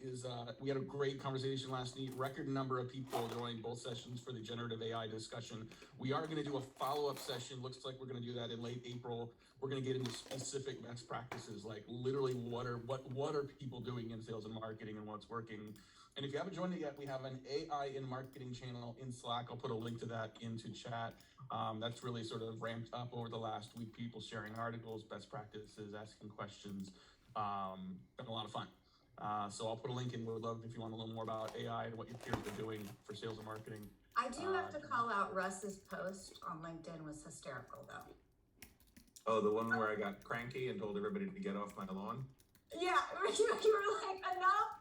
is we had a great conversation last night. Record number of people joining both sessions for the generative AI discussion. We are going to do a follow-up session. Looks like we're going to do that in late April. We're going to get into specific best practices, like literally what are people doing in sales and marketing and what's working. And if you haven't joined it yet, we have an AI in marketing channel in Slack. I'll put a link to that into chat. That's really sort of ramped up over the last week. People sharing articles, best practices, asking questions. Been a lot of fun. So I'll put a link in. Would love if you want to learn more about AI and what your peers are doing for sales and marketing. I do have to call out Russ's post on LinkedIn was hysterical though. Oh, the one where I got cranky and told everybody to get off my lawn? Yeah, you were like, enough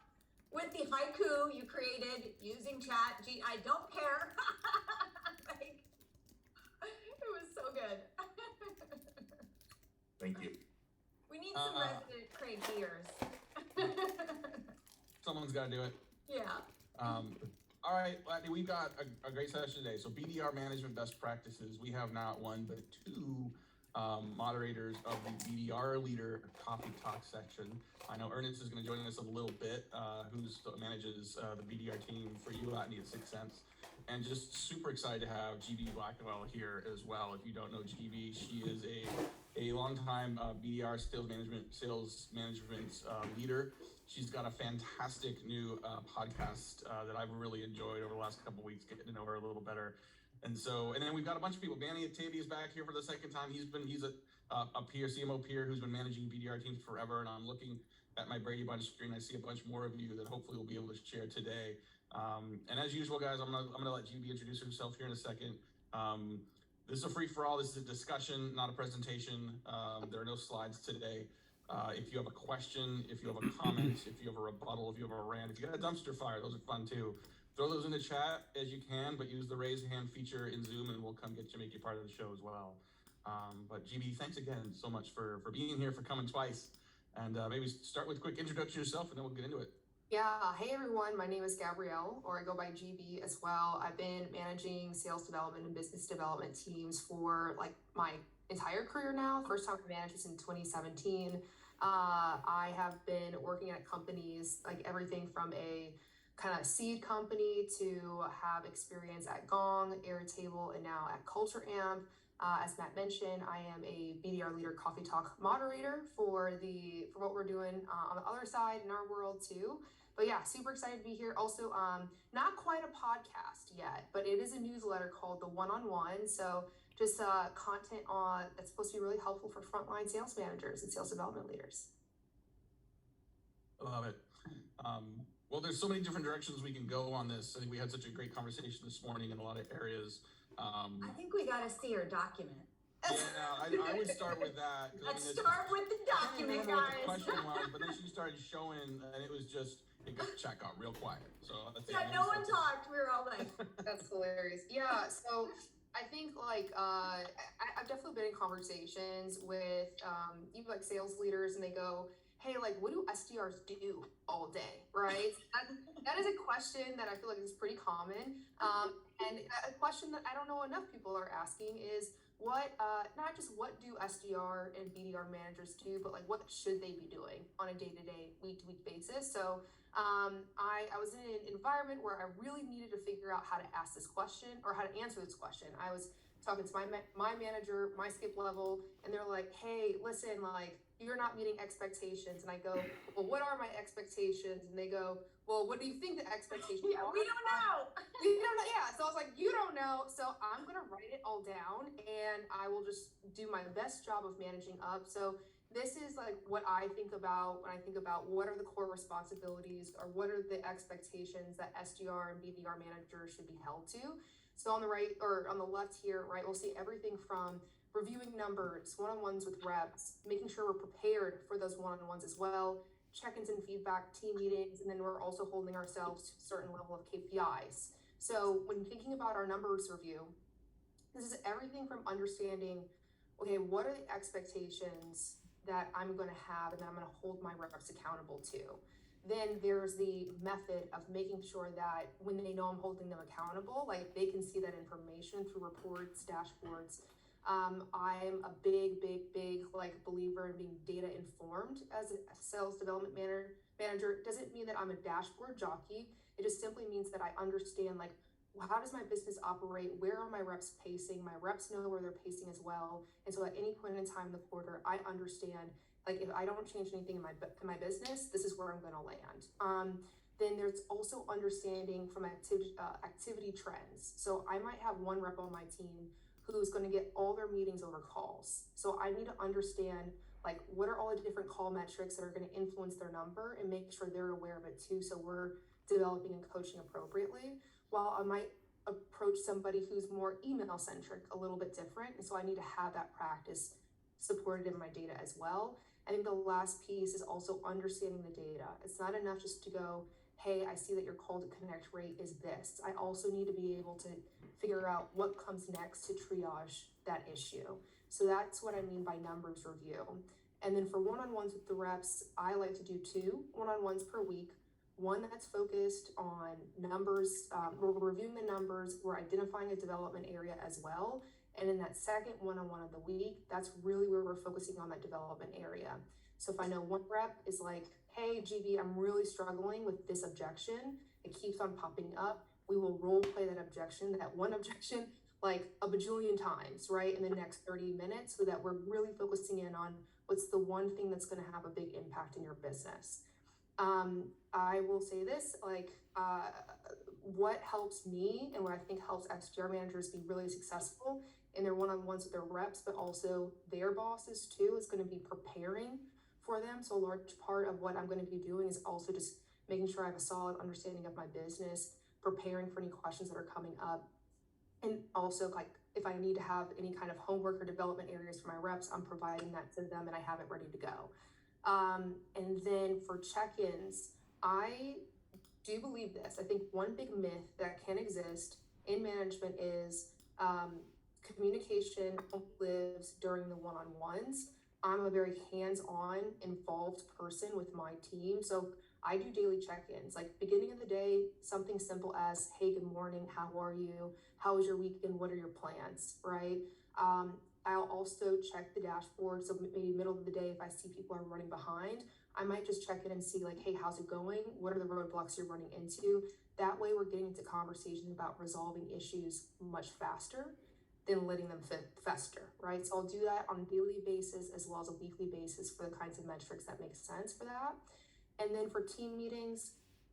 with the haiku you created using chat. I don't care. Like, it was so good. Thank you. We need some resident Craig ears. Someone's got to do it. Yeah. All right, we've got a great session today. So BDR management best practices. We have not one, but two moderators of the BDR leader coffee talk section. I know Ernest is going to join us in a little bit, who manages the BDR team for you at Need 6 Cents. And just super excited to have GB Blackwell here as well. If you don't know GB, she is a longtime BDR sales management leader. She's got a fantastic new podcast that I've really enjoyed over the last couple of weeks, getting to know her a little better. And then we've got a bunch of people. Manny Atabi is back here for the second time. He's a peer, CMO peer who's been managing BDR teams forever. And I'm looking at my Brady Bunch screen. I see a bunch more of you that hopefully we'll be able to share today. And as usual, guys, I'm gonna let GB introduce herself here in a second. This is a free for all. This is a discussion, not a presentation. There are no slides today. If you have a question, if you have a comment, if you have a rebuttal, if you have a rant, if you got a dumpster fire, those are fun too. Throw those in the chat as you can, but use the raise hand feature in Zoom and we'll come make you part of the show as well. But GB, thanks again so much for being here, for coming twice. And maybe start with a quick introduction to yourself and then we'll get into it. Yeah, hey everyone, my name is Gabrielle, or I go by GB as well. I've been managing sales development and business development teams for like my entire career now. First time I managed this in 2017. I have been working at companies like everything from a kind of seed company to have experience at Gong, Airtable, and now at Culture Amp. As Matt mentioned, I am a BDR Leader Coffee Talk moderator for what we're doing on the other side in our world too. But yeah, super excited to be here. Also, not quite a podcast yet, but it is a newsletter called The One-on-One. So just content that's supposed to be really helpful for frontline sales managers and sales development leaders. I love it. Well, there's so many different directions we can go on this. I think we had such a great conversation this morning in a lot of areas. I think we got to see her document. Yeah, I would start with that. Let's start with the document, guys. What the question was, but then she started showing, and it was just, chat got real quiet. So yeah, no one talked. We were all like, that's hilarious. Yeah, so I think like I've definitely been in conversations with even like sales leaders, and they go, hey, like, what do SDRs do all day, right? That is a question that I feel like is pretty common. And a question that I don't know enough people are asking is not just what do SDR and BDR managers do, but like what should they be doing on a day-to-day, week-to-week basis? So I was in an environment where I really needed to figure out how to ask this question or how to answer this question. I was talking to my manager, my skip level, and they're like, hey, listen, like, you're not meeting expectations. And I go, well, what are my expectations? And they go, well, what do you think the expectations are? We don't know. We don't know. Yeah. So I was like, you don't know. So I'm going to write it all down and I will just do my best job of managing up. So this is like what I think about when I think about what are the core responsibilities or what are the expectations that SDR and BDR managers should be held to. So on the right or on the left here, right, we'll see everything from reviewing numbers, one-on-ones with reps, making sure we're prepared for those one-on-ones as well, check-ins and feedback, team meetings, and then we're also holding ourselves to a certain level of KPIs. So when thinking about our numbers review, this is everything from understanding, okay, what are the expectations that I'm going to have and that I'm going to hold my reps accountable to? Then there's the method of making sure that when they know I'm holding them accountable, like they can see that information through reports, dashboards. I'm a big like believer in being data informed as a sales development manager doesn't mean that I'm a dashboard jockey. It just simply means that I understand, like, well, how does my business operate? Where are my reps pacing? My reps know where they're pacing as well. And so at any point in time in the quarter, I understand, like, if I don't change anything in my business, this is where I'm going to land. Then there's also understanding from activity trends. So I might have one rep on my team who's going to get all their meetings over calls. So I need to understand, like, what are all the different call metrics that are going to influence their number, and make sure they're aware of it too, so we're developing and coaching appropriately. While I might approach somebody who's more email centric, a little bit different, and so I need to have that practice supported in my data as well. I think the last piece is also understanding the data. It's not enough just to go, hey, I see that your call to connect rate is this. I also need to be able to figure out what comes next to triage that issue. So that's what I mean by numbers review. And then for one-on-ones with the reps, I like to do 2 one-on-ones per week. One that's focused on numbers, we're reviewing the numbers, we're identifying a development area as well. And in that second one-on-one of the week, that's really where we're focusing on that development area. So if I know one rep is like, hey, GB, I'm really struggling with this objection, it keeps on popping up, we will role play that objection, that one objection, like a bajillion times, right, in the next 30 minutes, so that we're really focusing in on what's the one thing that's going to have a big impact in your business. I will say this, like, what helps me and what I think helps SDR managers be really successful in their one-on-ones with their reps, but also their bosses too, is going to be preparing for them. So a large part of what I'm going to be doing is also just making sure I have a solid understanding of my business, preparing for any questions that are coming up. And also, like, if I need to have any kind of homework or development areas for my reps, I'm providing that to them and I have it ready to go. And then for check-ins, I do believe this. I think one big myth that can exist in management is communication only lives during the one-on-ones. I'm a very hands-on, involved person with my team. So I do daily check-ins, like beginning of the day, something simple as, hey, good morning, how are you? How was your weekend? What are your plans, right? I'll also check the dashboard. So maybe middle of the day, if I see people are running behind, I might just check in and see, like, hey, how's it going? What are the roadblocks you're running into? That way we're getting into conversations about resolving issues much faster than letting them fester, right? So I'll do that on a daily basis as well as a weekly basis for the kinds of metrics that make sense for that. And then for team meetings,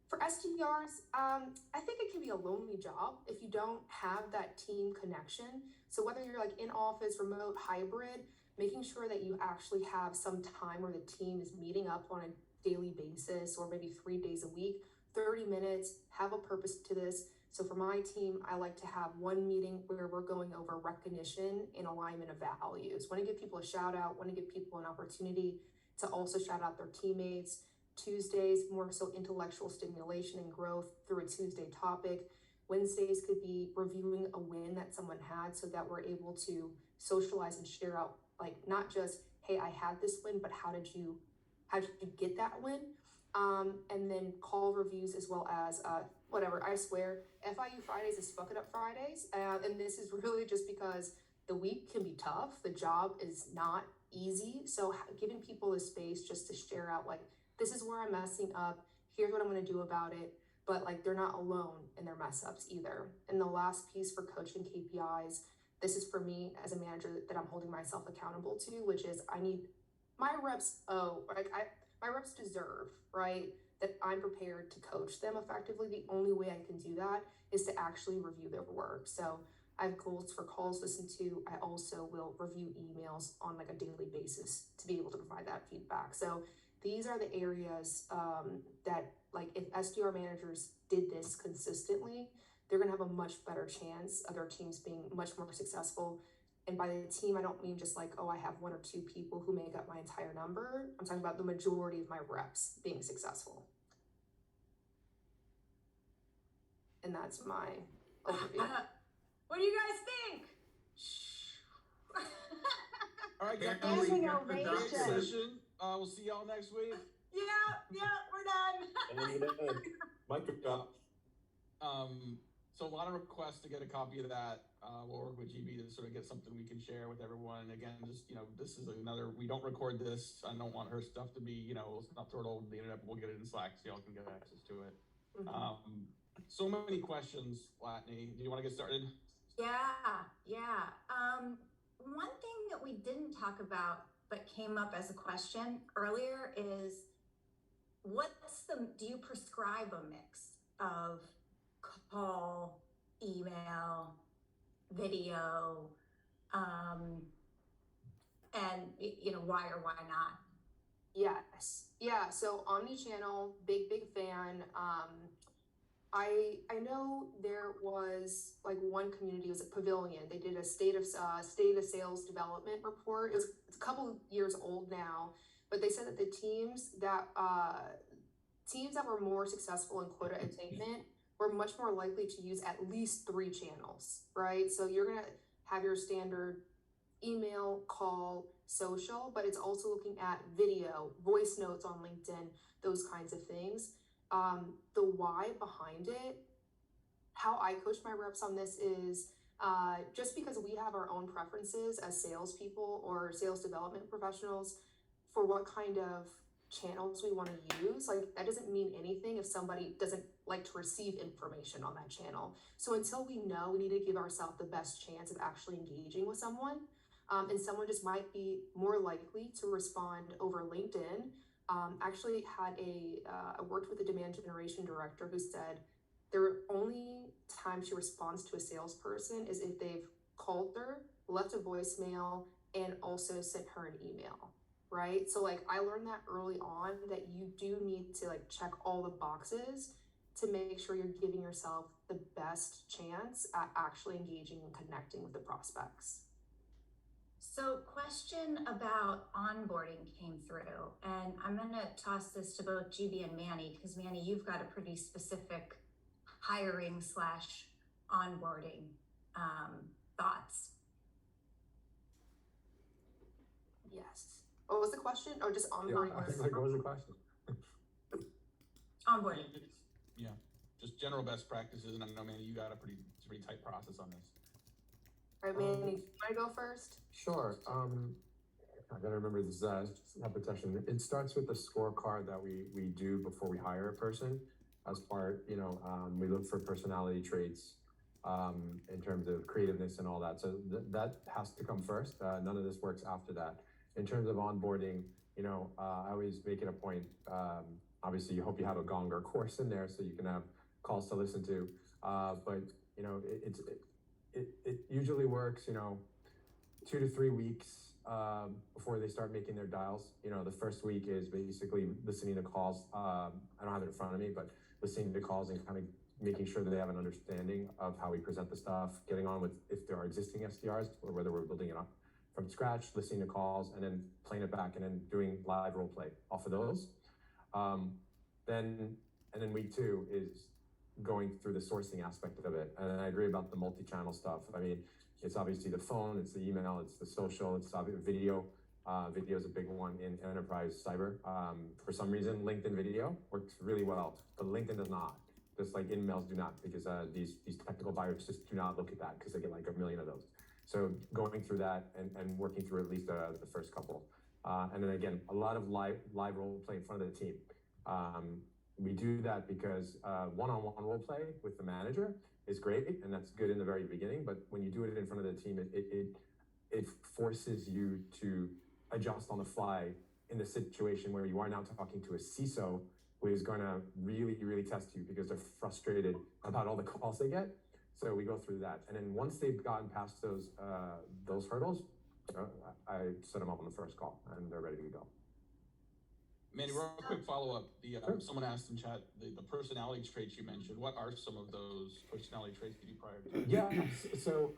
for SDRs, I think it can be a lonely job if you don't have that team connection. So whether you're like in office, remote, hybrid, making sure that you actually have some time where the team is meeting up on a daily basis, or maybe 3 days a week, 30 minutes, have a purpose to this. So for my team, I like to have one meeting where we're going over recognition and alignment of values. Want to give people a shout out, want to give people an opportunity to also shout out their teammates. Tuesdays, more so intellectual stimulation and growth through a Tuesday topic. Wednesdays could be reviewing a win that someone had, so that we're able to socialize and share out, like, not just, hey, I had this win, but how did you get that win? And then call reviews, as well as whatever. I swear, FIU Fridays is Fuck It Up Fridays, and this is really just because the week can be tough. The job is not easy, so giving people the space just to share out, like, this is where I'm messing up, here's what I'm going to do about it, but like, they're not alone in their mess ups either. And the last piece for coaching KPIs, this is for me as a manager that I'm holding myself accountable to, which is I need my reps, my reps deserve, right, that I'm prepared to coach them effectively. The only way I can do that is to actually review their work. So I have goals for calls listened to. I also will review emails on like a daily basis to be able to provide that feedback. So these are the areas that, like, if SDR managers did this consistently, they're going to have a much better chance of their teams being much more successful. And by the team, I don't mean just like, oh, I have 1 or 2 people who make up my entire number. I'm talking about the majority of my reps being successful. And that's my overview. What do you guys think? All right, guys. Standing Great ovation. session. We'll see y'all next week. Yeah, we're done. Mic drop. So a lot of requests to get a copy of that. We'll work with GB to sort of get something we can share with everyone. And again, just, this is another, we don't record this. I don't want her stuff to be, let's not throw it over the internet, but we'll get it in Slack so y'all can get access to it. So many questions, Latney. Do you want to get started? Yeah. One thing that we didn't talk about but came up as a question earlier is do you prescribe a mix of call, email, video, and why or why not? Yes. Yeah. So omni-channel, big fan. I know there was like one community, it was a Pavilion. They did a state of sales development report. It's a couple years old now, but they said that the teams that were more successful in quota attainment were much more likely to use at least 3 channels, right? So you're gonna have your standard email, call, social, but it's also looking at video, voice notes on LinkedIn, those kinds of things. The why behind it, how I coach my reps on this is just because we have our own preferences as salespeople or sales development professionals for what kind of channels we want to use. Like, that doesn't mean anything if somebody doesn't like to receive information on that channel. So until we know, we need to give ourselves the best chance of actually engaging with someone. And someone just might be more likely to respond over LinkedIn. Actually had I worked with a demand generation director who said the only time she responds to a salesperson is if they've called her, left a voicemail, and also sent her an email, right? So like, I learned that early on that you do need to like check all the boxes to make sure you're giving yourself the best chance at actually engaging and connecting with the prospects. So question about onboarding came through, and I'm going to toss this to both GB and Manny, because Manny, you've got a pretty specific hiring / onboarding thoughts. Yes. What was the question? Or just onboarding? I was like, what was the question? Onboarding. Yeah, just general best practices. And I know, Manny, you got a pretty tight process on this. All right, Manny, do you want to go first? Sure. I gotta remember this repetition. It starts with the scorecard that we do before we hire a person. As part, we look for personality traits in terms of creativeness and all that. So that has to come first. None of this works after that. In terms of onboarding, I always make it a point. Obviously, you hope you have a Gonger course in there so you can have calls to listen to. But it usually works, 2 to 3 weeks before they start making their dials. The first week is basically listening to calls. I don't have it in front of me, but listening to calls and kind of making sure that they have an understanding of how we present the stuff, getting on with if there are existing SDRs or whether we're building it up from scratch, listening to calls and then playing it back and then doing live role play off of those. Then week 2 is going through the sourcing aspect of it. And I agree about the multi-channel stuff. I mean, it's obviously the phone, it's the email, it's the social, it's video. Video is a big one in enterprise cyber. For some reason, LinkedIn video works really well, but LinkedIn does not. Just like emails do not, because these technical buyers just do not look at that because they get like a million of those. So going through that and working through at least the first couple. And then again, a lot of live role play in front of the team. We do that because one-on-one role play with the manager is great, and that's good in the very beginning. But when you do it in front of the team, it forces you to adjust on the fly in the situation where you are now talking to a CISO who is going to really, really test you because they're frustrated about all the calls they get. So we go through that, and then once they've gotten past those hurdles, I set them up on the first call, and they're ready to go. Manny, real quick follow-up. Someone asked in chat, the personality traits you mentioned, what are some of those personality traits that you prioritize? Yeah, so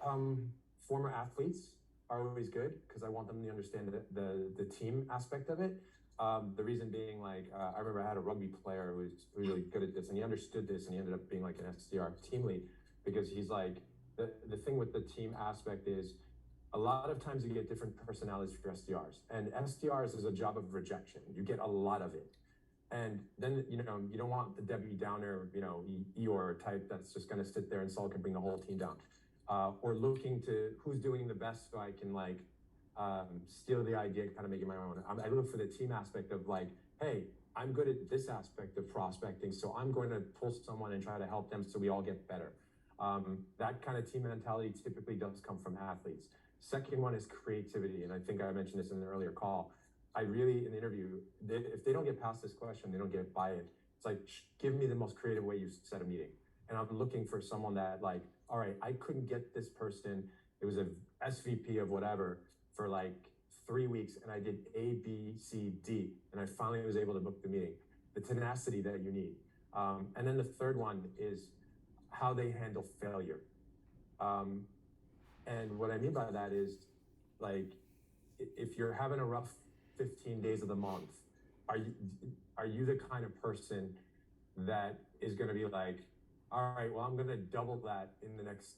former athletes are always good because I want them to understand the team aspect of it. The reason being, like, I remember I had a rugby player who was really good at this, and he understood this, and he ended up being like an SDR team lead, because he's like, the thing with the team aspect is, a lot of times you get different personalities for SDRs, and SDRs is a job of rejection. You get a lot of it. And then, you know, you don't want the Debbie Downer, you know, Eeyore type that's just gonna sit there and sulk and bring the whole team down. Or looking to who's doing the best so I can like, steal the idea, kind of make it my own. I look for the team aspect of like, hey, I'm good at this aspect of prospecting, so I'm going to pull someone and try to help them so we all get better. That kind of team mentality typically does come from athletes. Second one is creativity, and I think I mentioned this in an earlier call. I really, in the interview, if they don't get past this question, they don't get by it. It's like, give me the most creative way you set a meeting. And I'm looking for someone that like, all right, I couldn't get this person, it was a SVP of whatever, for like 3 weeks, and I did A, B, C, D, and I finally was able to book the meeting. The tenacity that you need. And then the third one is how they handle failure. And what I mean by that is, like, if you're having a rough 15 days of the month, are you the kind of person that is going to be like, all right, well, I'm going to double that in the next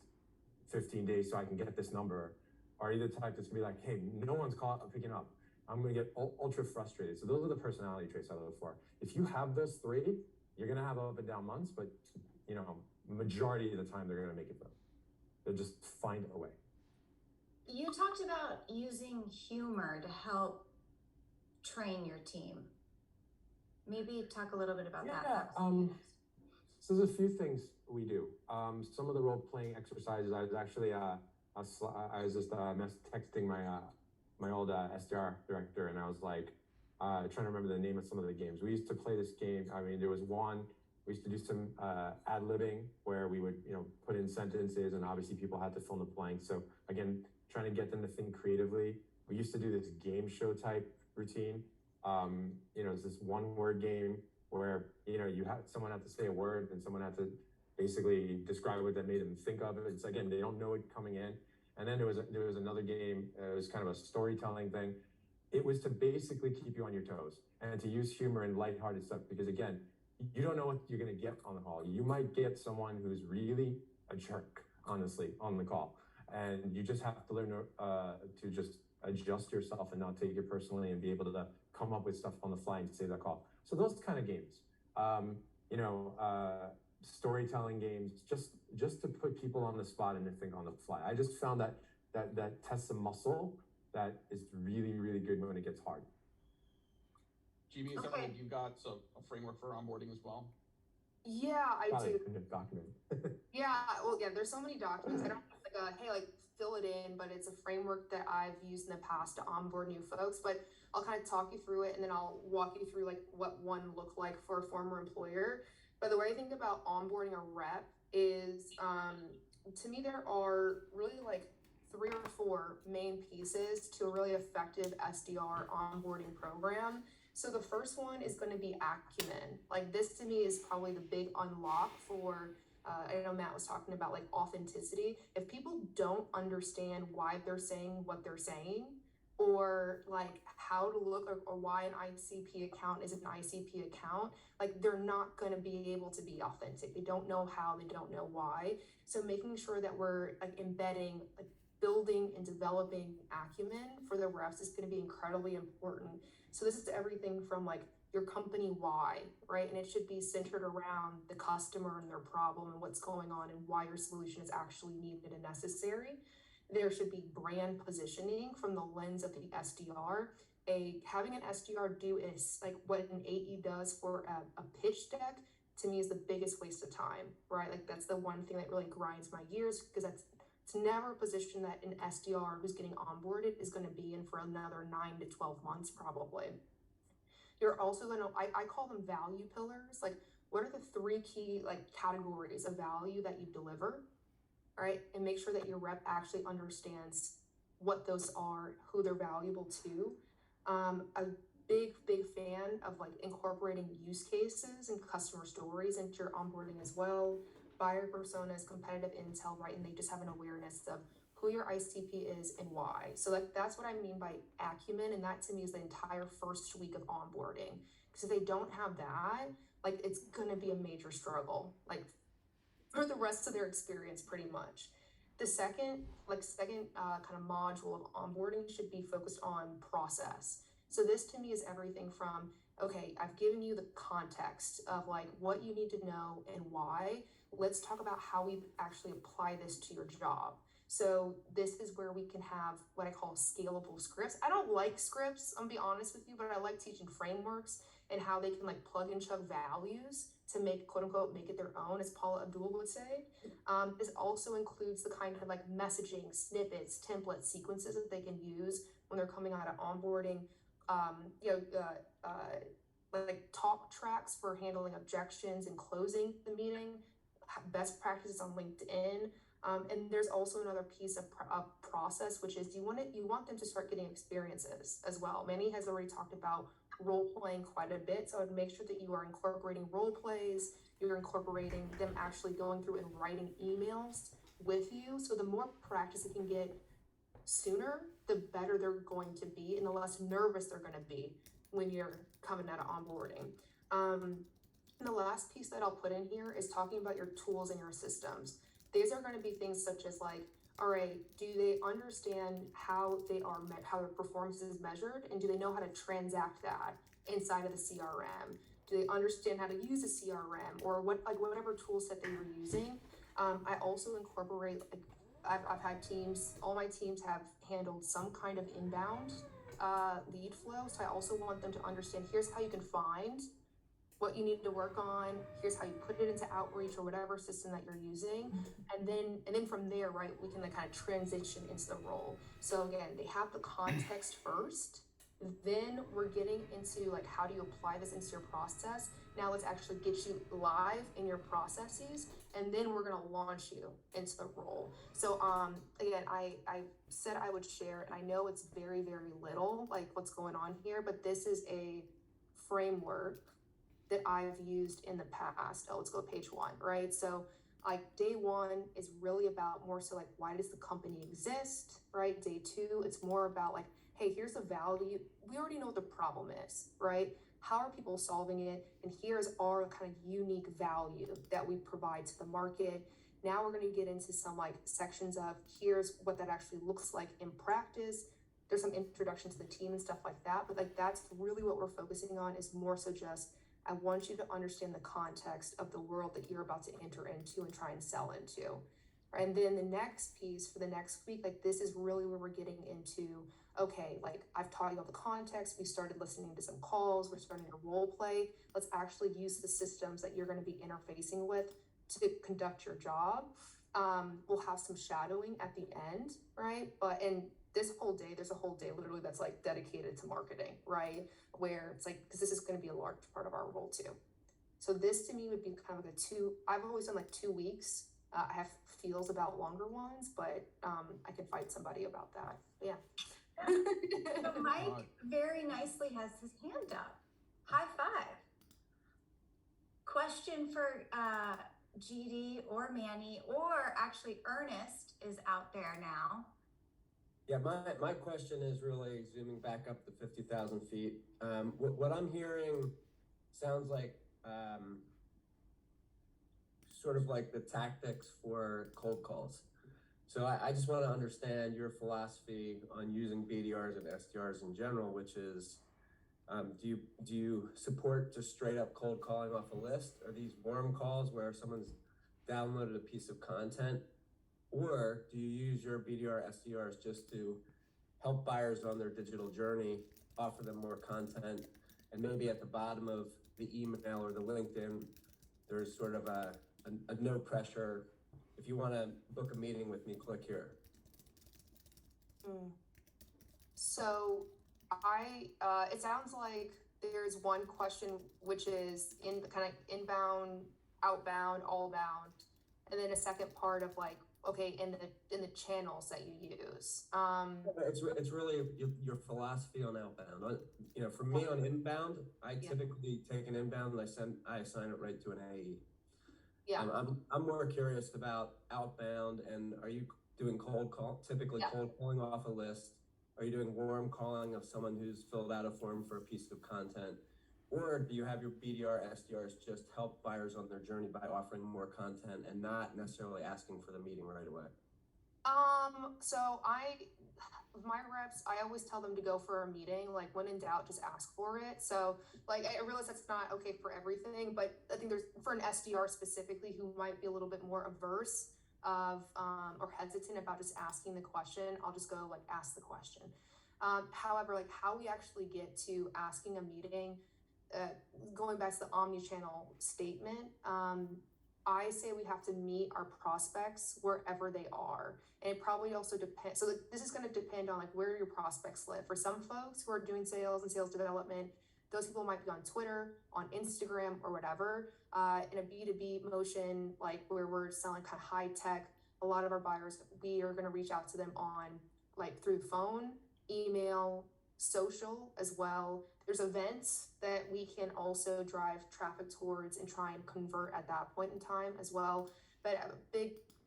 15 days so I can get this number? Or are you the type that's going to be like, hey, no one's picking up, I'm going to get ultra frustrated? So those are the personality traits I look for. If you have those three, you're going to have up and down months, but you know, majority of the time they're going to make it though. They'll just find a way. You talked about using humor to help train your team. Maybe talk a little bit about that. So there's a few things we do. Some of the role-playing exercises, I was actually, I was just texting my old SDR director, and I was like, trying to remember the name of some of the games. We used to play this game. I mean, there was one, we used to do some ad-libbing where we would, you know, put in sentences, and obviously people had to fill in the blanks. So again, trying to get them to think creatively. We used to do this game show type routine. You know, it's this one-word game where, you know, someone had to say a word and someone had to basically describe what that made them think of it. It's again, they don't know it coming in. And then there was another game. It was kind of a storytelling thing. It was to basically keep you on your toes and to use humor and lighthearted stuff, because again, you don't know what you're going to get on the call. You might get someone who's really a jerk, honestly, on the call, and you just have to learn to just adjust yourself and not take it personally and be able to come up with stuff on the fly and save that call. So those kind of games, you know, storytelling games, just to put people on the spot and to think on the fly. I just found that tests a muscle that is really, really good when it gets hard. GB, is that Okay. what you've got? So a framework for onboarding as well? Yeah, I Got do. it in the document. Yeah, well, yeah, there's so many documents. I don't have like hey, like fill it in, but it's a framework that I've used in the past to onboard new folks. But I'll kind of talk you through it, and then I'll walk you through like what one looked like for a former employer. But the way I think about onboarding a rep is, to me, there are really like 3 or 4 main pieces to a really effective SDR onboarding program. So the first one is going to be acumen. Like this to me is probably the big unlock for, I know Matt was talking about like authenticity. If people don't understand why they're saying what they're saying, or like how to look, or why an ICP account is an ICP account, like they're not going to be able to be authentic. They don't know how, they don't know why. So making sure that we're like embedding, like building and developing acumen for the reps is going to be incredibly important. So this is everything from like your company why, right? And it should be centered around the customer and their problem and what's going on and why your solution is actually needed and necessary. There should be brand positioning from the lens of the SDR. Having an SDR do is like what an AE does for a pitch deck, to me is the biggest waste of time, right? Like that's the one thing that really grinds my gears, because it's never a position that an SDR who's getting onboarded is going to be in for another 9 to 12 months probably. You're also going to, I call them value pillars. Like what are the 3 key like categories of value that you deliver, right? And make sure that your rep actually understands what those are, who they're valuable to. A big fan of like incorporating use cases and customer stories into your onboarding as well. Buyer personas, competitive intel, right? And they just have an awareness of who your ICP is and why. So like that's what I mean by acumen, and that to me is the entire first week of onboarding. Because if they don't have that, like it's gonna be a major struggle, like for the rest of their experience pretty much. The second kind of module of onboarding should be focused on process. So this to me is everything from okay, I've given you the context of like what you need to know and why. Let's talk about how we actually apply this to your job. So this is where we can have what I call scalable scripts. I don't like scripts, I'm gonna be honest with you, but I like teaching frameworks and how they can like plug and chug values to make, quote unquote, make it their own, as Paula Abdul would say. This also includes the kind of like messaging, snippets, templates, sequences that they can use when they're coming out of onboarding. You know, like talk tracks for handling objections and closing the meeting, best practices on LinkedIn. And there's also another piece of process, which is you want them to start getting experiences as well. Manny has already talked about role playing quite a bit, so I'd make sure that you are incorporating role plays, you're incorporating them actually going through and writing emails with you. So the more practice they can get sooner, the better they're going to be and the less nervous they're going to be when you're coming out of onboarding. And the last piece that I'll put in here is talking about your tools and your systems. These are going to be things such as like, all right, do they understand how how their performance is measured, and do they know how to transact that inside of the CRM? Do they understand how to use a CRM or whatever tool set they were using? I also incorporate, like, I've had teams, all my teams have handled some kind of inbound lead flow. So I also want them to understand, here's how you can find what you need to work on, here's how you put it into outreach or whatever system that you're using. And then from there, right, we can then kind of transition into the role. So again, they have the context first, then we're getting into like, how do you apply this into your process? Now let's actually get you live in your processes, and then we're gonna launch you into the role. So again, I said I would share, and I know it's very, very little, like what's going on here, but this is a framework that I've used in the past. Oh, let's go to page 1, right? So like day 1 is really about more so like, why does the company exist, right? Day 2, it's more about like, hey, here's the value. We already know what the problem is, right? How are people solving it? And here's our kind of unique value that we provide to the market. Now we're going to get into some like sections of here's what that actually looks like in practice. There's some introduction to the team and stuff like that, but like that's really what we're focusing on, is more so just, I want you to understand the context of the world that you're about to enter into and try and sell into. And then the next piece for the next week, like this is really where we're getting into, okay, like I've taught you all the context, we started listening to some calls, we're starting to role play. Let's actually use the systems that you're going to be interfacing with to conduct your job. We'll have some shadowing at the end, right? And this whole day, there's a whole day literally that's like dedicated to marketing, right? Where it's like, because this is going to be a large part of our role too. So this to me would be kind of like I've always done like 2 weeks. I have feels about longer ones, but I could fight somebody about that. But yeah. So Mike very nicely has his hand up. High five. Question for GD or Manny, or actually Ernest is out there now. Yeah, my question is really zooming back up to 50,000 feet. What I'm hearing sounds like sort of like the tactics for cold calls. So I just want to understand your philosophy on using BDRs and SDRs in general, which is, do you support just straight up cold calling off a list? Are these warm calls where someone's downloaded a piece of content? Or do you use your BDR, SDRs just to help buyers on their digital journey, offer them more content, and maybe at the bottom of the email or the LinkedIn, there's sort of a no pressure, if you want to book a meeting with me, click here. So it sounds like there's one question, which is in kind of inbound, outbound, all bound, and then a second part of like, okay, in the channels that you use. It's really your philosophy on outbound. You know, for me on inbound, I typically take an inbound and I assign it right to an AE. Yeah. I'm more curious about outbound, and are you doing cold calling off a list? Are you doing warm calling of someone who's filled out a form for a piece of content? Or do you have your BDR, SDRs just help buyers on their journey by offering more content and not necessarily asking for the meeting right away? So with my reps, I always tell them to go for a meeting. Like when in doubt, just ask for it. So like I realize that's not okay for everything, but I think there's for an SDR specifically who might be a little bit more averse of or hesitant about just asking the question. I'll just go like ask the question. However, like how we actually get to asking a meeting, going back to the omni-channel statement, I say we have to meet our prospects wherever they are. And it probably also depends. So this is going to depend on like where your prospects live. For some folks who are doing sales and sales development, those people might be on Twitter, on Instagram, or whatever. In a B2B motion, like where we're selling kind of high tech, a lot of our buyers, we are going to reach out to them on like through phone, email, social as well. There's events that we can also drive traffic towards and try and convert at that point in time as well. But I'm a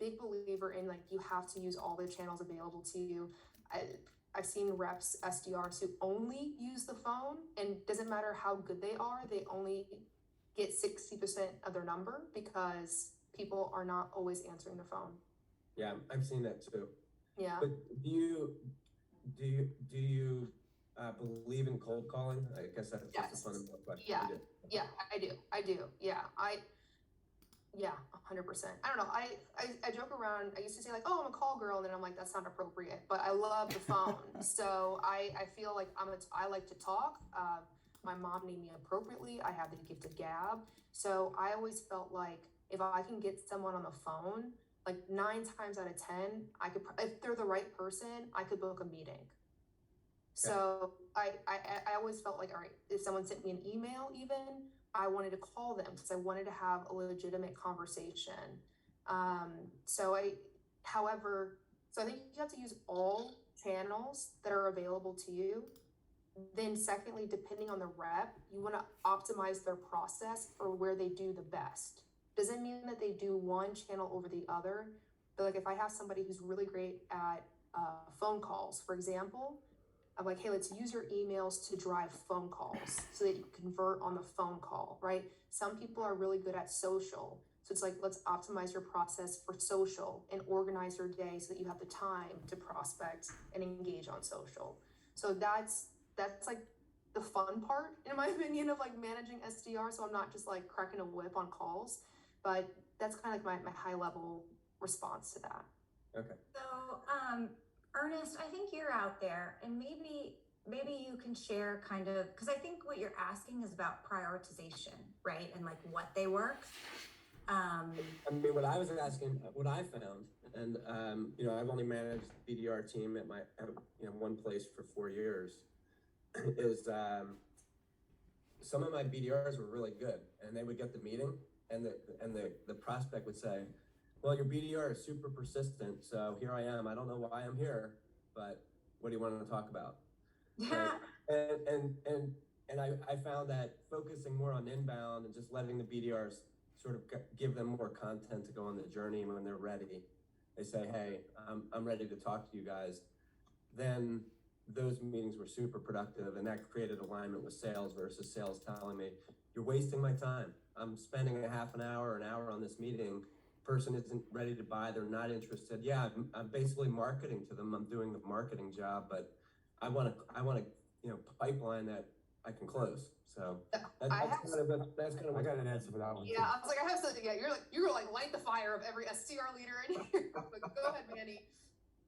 big believer in like you have to use all the channels available to you. I've seen reps, SDRs who only use the phone, and doesn't matter how good they are, they only get 60% of their number because people are not always answering the phone. Yeah, I've seen that too. Yeah. But do you believe in cold calling? I guess that's Yes. just a fundamental question. Yeah. You do. Yeah, I do. Yeah, 100%. I don't know. I joke around. I used to say like, oh, I'm a call girl, and then I'm like, that's not appropriate. But I love the phone, so I feel like I like to talk. My mom named me appropriately. I have the gift of gab, so I always felt like if I can get someone on the phone, like 9 times out of 10, I could, if they're the right person, I could book a meeting. So I always felt like, all right, if someone sent me an email, even I wanted to call them because I wanted to have a legitimate conversation. However, I think you have to use all channels that are available to you. Then secondly, depending on the rep, you want to optimize their process for where they do the best. Doesn't mean that they do one channel over the other, but like if I have somebody who's really great at phone calls, for example, I'm like, hey, let's use your emails to drive phone calls so that you convert on the phone call, right? Some people are really good at social. So it's like, let's optimize your process for social and organize your day so that you have the time to prospect and engage on social. So that's like the fun part, in my opinion, of like managing SDR. So I'm not just like cracking a whip on calls, but that's kind of like my high level response to that. Okay. So, Ernest, I think you're out there, and maybe you can share kind of, because I think what you're asking is about prioritization, right? And like what they work. I mean, what I was asking, what I found, and I've only managed the BDR team at my one place for 4 years, is some of my BDRs were really good, and they would get the meeting, and the prospect would say, well, your BDR is super persistent, so here I am. I don't know why I'm here, but what do you want to talk about? Yeah. Right? And I found that focusing more on inbound and just letting the BDRs sort of give them more content to go on the journey, and when they're ready, they say, hey, I'm ready to talk to you guys. Then those meetings were super productive, and that created alignment with sales versus sales telling me, you're wasting my time. I'm spending a half an hour, an hour on this meeting. Person isn't ready to buy, they're not interested. Yeah, I'm basically marketing to them. I'm doing the marketing job, but I want to pipeline that I can close. So that's kind of I got an answer for that one. Yeah, I was like, I have something. Yeah, you're like light the fire of every SDR leader in here. Go ahead, Manny.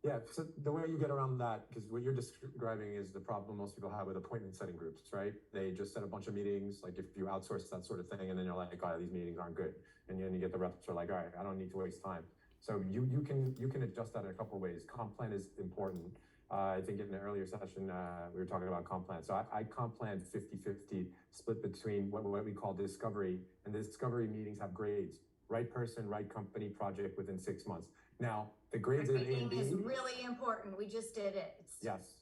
Yeah, so the way you get around that, because what you're describing is the problem most people have with appointment setting groups, right? They just set a bunch of meetings, like if you outsource that sort of thing, and then you're like, oh, these meetings aren't good. And then you get the reps are like, all right, I don't need to waste time. So you can adjust that in a couple of ways. Comp plan is important. I think in an earlier session, we were talking about comp plan. So I comp plan 50-50 split between what we call discovery, and the discovery meetings have grades. Right person, right company, project within 6 months. Now, the grades in A and B is really important. We just did it. Yes.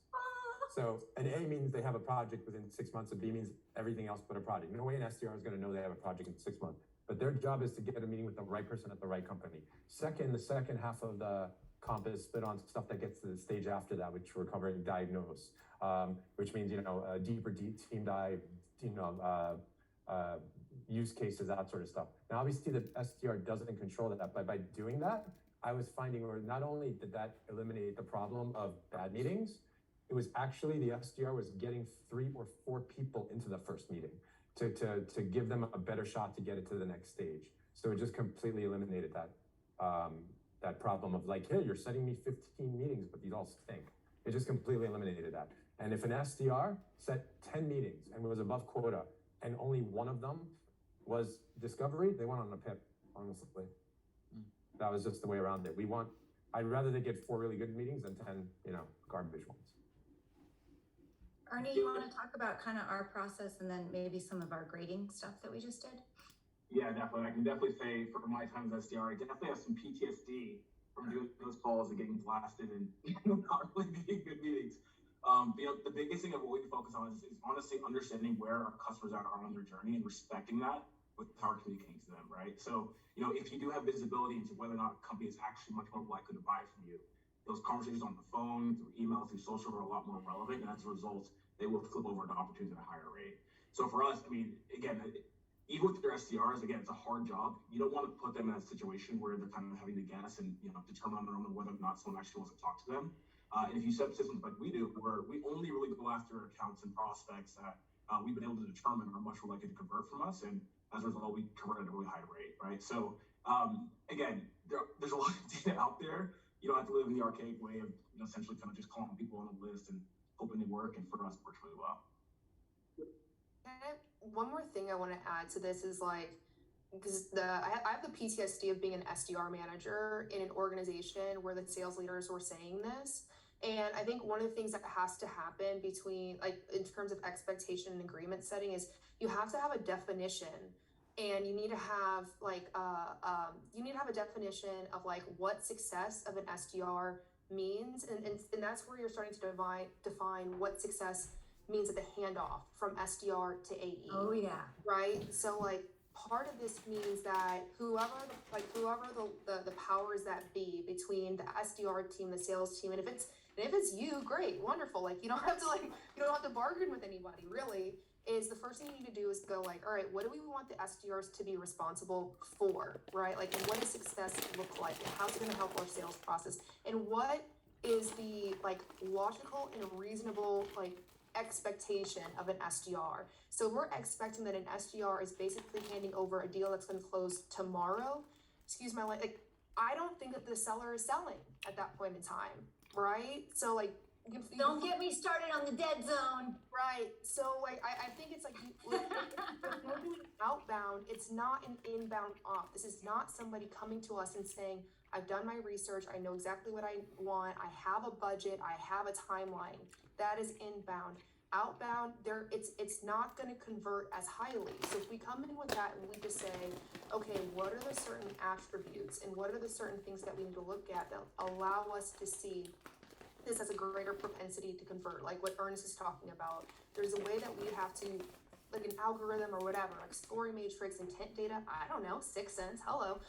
So an A means they have a project within 6 months, and B means everything else but a project. No way an SDR is going to know they have a project in 6 months. But their job is to get a meeting with the right person at the right company. The second half of the comp is split on stuff that gets to the stage after that, which we're covering diagnose, which means, a deeper team dive, use cases, that sort of stuff. Now, obviously, the SDR doesn't control that, but by doing that, I was finding where not only did that eliminate the problem of bad meetings, it was actually the SDR was getting 3 or 4 people into the first meeting to give them a better shot to get it to the next stage. So it just completely eliminated that problem of like, hey, you're setting me 15 meetings, but these all stink. It just completely eliminated that. And if an SDR set 10 meetings and was above quota and only one of them was discovery, they went on a PIP, honestly. That was just the way around it. I'd rather they get 4 really good meetings than 10, garbage ones. Ernie, you want to talk about kind of our process and then maybe some of our grading stuff that we just did? Yeah, definitely. I can definitely say from my time as SDR, I definitely have some PTSD from doing those calls and getting blasted and not really being good meetings. The biggest thing that we focus on is honestly understanding where our customers are on their journey and respecting that with how we're communicating to them, right? So, if you do have visibility into whether or not a company is actually much more likely to buy from you, those conversations on the phone, through email, through social are a lot more relevant, and as a result, they will flip over an opportunity at a higher rate. So for us, again, even with your SDRs, again, it's a hard job. You don't want to put them in a situation where they're kind of having to guess and determine on their own whether or not someone actually wants to talk to them. And if you set up systems like we do, where we only really go after accounts and prospects that we've been able to determine are much more likely to convert from us, and as a result, we convert at a really high rate, right? So again, there's a lot of data out there. You don't have to live in the archaic way of essentially kind of just calling people on a list and hoping they work. And for us, it works really well. One more thing I want to add to this is because I have the PTSD of being an SDR manager in an organization where the sales leaders were saying this. And I think one of the things that has to happen between, in terms of expectation and agreement setting, is you have to have a definition, and you need to have a definition of what success of an SDR means, and that's where you're starting to define what success means at the handoff from SDR to AE. Oh yeah. Right. So part of this means that whoever the powers that be between the SDR team, the sales team, and if it's you, great, wonderful. You don't have to bargain with anybody really. Is the first thing you need to do is go all right, what do we want the SDRs to be responsible for, right? And what does success look like? And how's it going to help our sales process? And what is the logical and reasonable expectation of an SDR? So we're expecting that an SDR is basically handing over a deal that's going to close tomorrow. Excuse my I don't think that the seller is selling at that point in time, right? So Don't get me started on the dead zone. Right. So I think it's if we're doing outbound, it's not an inbound op. This is not somebody coming to us and saying, I've done my research, I know exactly what I want, I have a budget, I have a timeline. That is inbound. Outbound, it's not going to convert as highly. So if we come in with that and we just say, okay, what are the certain attributes and what are the certain things that we need to look at that allow us to see this has a greater propensity to convert, like what Ernest is talking about. There's a way that we have to, an algorithm or whatever, scoring matrix, intent data, I don't know, 6 Sense, hello.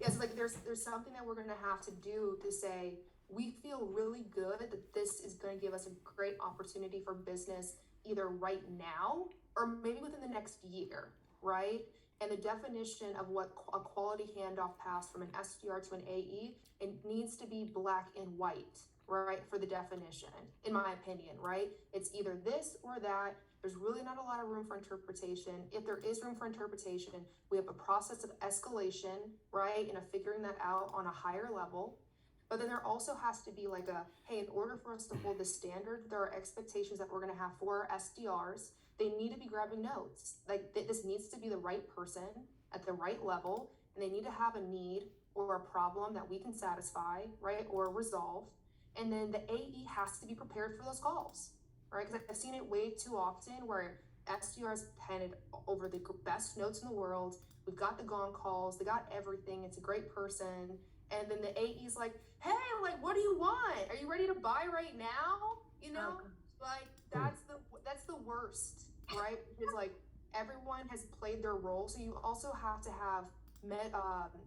Yes, there's something that we're gonna have to do to say, we feel really good that this is gonna give us a great opportunity for business either right now or maybe within the next year, right? And the definition of what a quality handoff pass from an SDR to an AE, it needs to be black and white, right, for the definition, in my opinion, right? It's either this or that. There's really not a lot of room for interpretation. If there is room for interpretation, we have a process of escalation, right, and of figuring that out on a higher level. But then there also has to be hey, in order for us to hold the standard, there are expectations that we're gonna have for our SDRs. They need to be grabbing notes. This needs to be the right person at the right level, and they need to have a need or a problem that we can satisfy, right, or resolve. And then the AE has to be prepared for those calls, right? Because I've seen it way too often where SDRs handed over the best notes in the world. We've got the gong calls, they got everything. It's a great person. And then the AE's hey, what do you want? Are you ready to buy right now? That's the worst, right? Because everyone has played their role. So you also have to have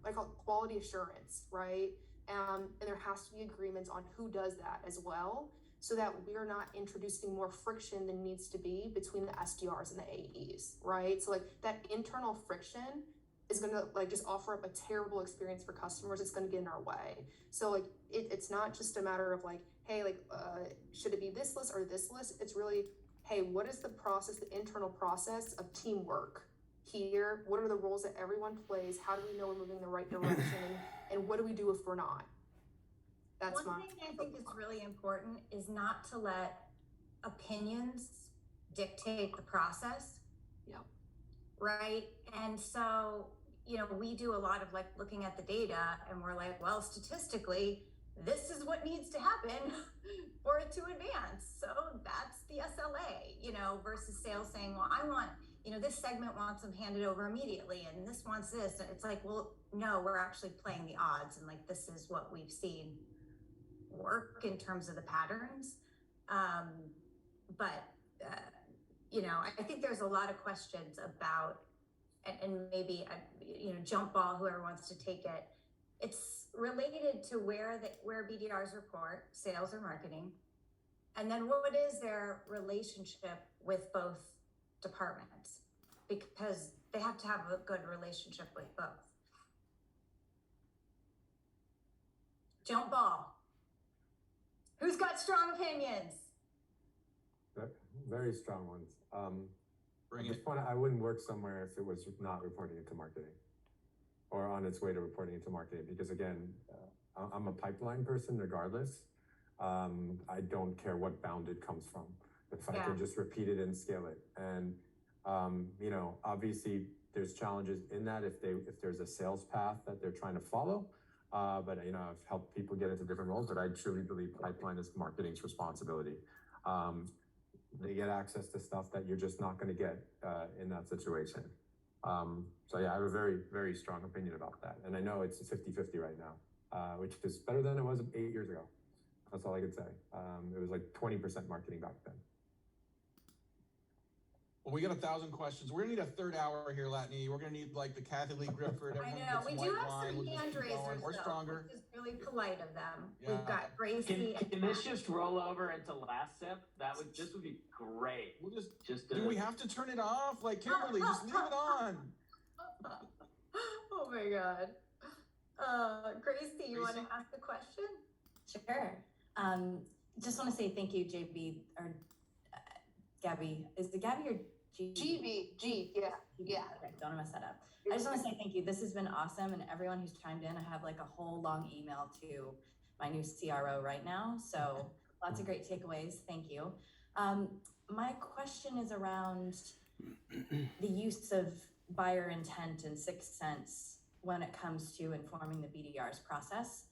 I call it quality assurance, right? And there has to be agreements on who does that as well, so that we're not introducing more friction than needs to be between the SDRs and the AEs, right? So that internal friction is gonna like just offer up a terrible experience for customers, it's gonna get in our way. So like it's not just a matter of like, hey, like should it be this list or this list? It's really, hey, what is the process, the internal process of teamwork here? What are the roles that everyone plays? How do we know we're moving in the right direction? And what do we do if we're not? That's One thing I think is really important is not to let opinions dictate the process. Yep. Right? And so, you know, we do a lot of like looking at the data and we're like, well, statistically, this is what needs to happen for it to advance. So that's the SLA, you know, versus sales saying, well, I want, you know, this segment wants them handed over immediately and this wants this. And it's like, well, no, we're actually playing the odds. And like, this is what we've seen work in terms of the patterns. You know, I think there's a lot of questions about, and maybe, you know, jump ball, whoever wants to take it. It's related to where BDRs report, sales or marketing. And then what is their relationship with both departments? Because they have to have a good relationship with both. Jump ball. Who's got strong opinions? Very strong ones. Bring At this it. point, I wouldn't work somewhere if it was not reporting into marketing or on its way to reporting into marketing, because again, I'm a pipeline person regardless. I don't care what bound it comes from. If I can just repeat it and scale it. And, you know, obviously there's challenges in that if there's a sales path that they're trying to follow. But, you know, I've helped people get into different roles, but I truly believe pipeline is marketing's responsibility. They get access to stuff that you're just not going to get in that situation. So yeah, I have a very, very strong opinion about that. And I know it's 50-50 right now, which is better than it was 8 years ago. That's all I could say. It was like 20% marketing back then. Well, we got 1,000 questions. We're gonna need a third hour here, Latney. We're gonna need like the Kathy Lee Grifford. I everyone know, get we some do white have wine, some we'll just hand keep going. raisers We're though, stronger. which is really polite of them. Yeah. We've got Gracie. Can this just roll over into last sip? This would be great. We'll just, Just do we have to turn it off? Like Kimberly, just leave it on. Oh my God. Gracie, you want to Gracie? ask a question? Sure. Just want to say thank you, JB, or Gabby. Is it Gabby or G? yeah. Okay, don't mess that up. I just want to say thank you. This has been awesome, and everyone who's chimed in. I have like a whole long email to my new CRO right now, so lots of great takeaways. Thank you. My question is around the use of buyer intent and Sixth Sense when it comes to informing the BDR's process.